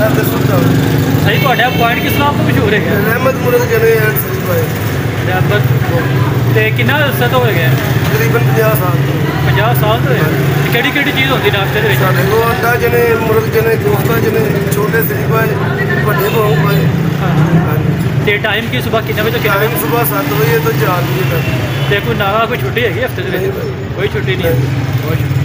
सही ਤੁਹਾਡਾ ਪੁਆਇੰਟ ਕਿਸ ਨਾਮ ਤੋਂ ਮਸ਼ਹੂਰ ਹੈਗਾ? ਰਹਿਮਤ ਮੁਰਗ ਜਨੇ ਐਂਡ ਸਹੀ ਭਾਈ। ਰਹਿਮਤ ਤੇ ਕਿੰਨਾ ਅਰਸਾ ਤੋਂ ਹੋ ਗਿਆ? ਤਕਰੀਬਨ 50 ਸਾਲ। 50 ਸਾਲ ਤੋਂ ਹੈ। ਕਿਹੜੀ ਕਿਹੜੀ ਚੀਜ਼ ਹੁੰਦੀ ਨਾਸ਼ਤੇ ਦੇ ਵਿੱਚ? ਸਾਡੇ ਕੋਲ ਅੰਡਾ ਜਨੇ, ਮੁਰਗ ਜਨੇ, ਕੋਫਤਾ ਜਨੇ, ਛੋਟੇ ਸਹੀ ਭਾਈ, ਵੱਡੇ ਭੋਗ ਭਾਈ। ਹਾਂਜੀ। ਤੇ ਟਾਈਮ ਕੀ ਸਵੇਰ ਕਿੰਨੇ ਵਜੇ ਤੋਂ ਕਿੰਨੇ ਟਾਈਮ ਸਵੇਰ 7 ਵਜੇ ਤੋਂ 4 ਵਜੇ ਤੱਕ। ਤੇ ਕੋਈ ਨਾਵਾ ਕੋਈ ਛੁੱਟੀ ਹੈਗੀ ਹਫਤੇ ਦੇ ਵਿੱਚ? ਕੋਈ ਛੁੱਟੀ ਨਹੀਂ ਹੈ। ਬਹੁਤ ਸ਼ੁਕਰੀਆ।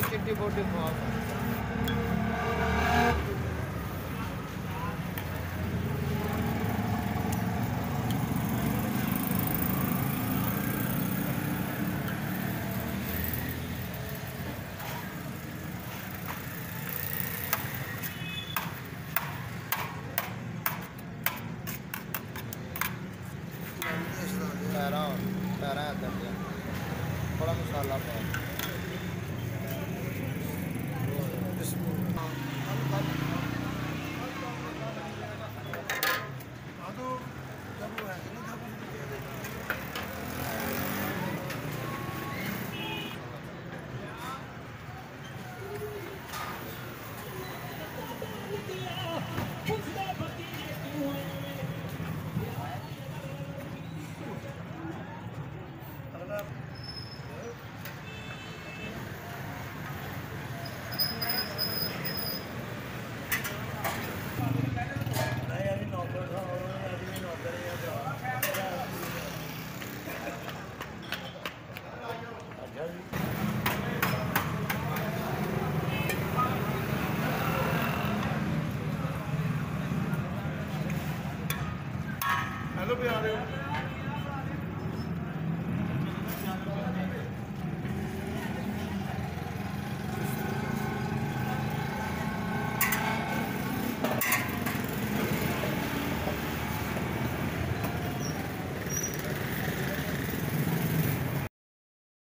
चिट्टी फोटी थोड़ा मसाला पाओ। चलो भी आ रहे हो।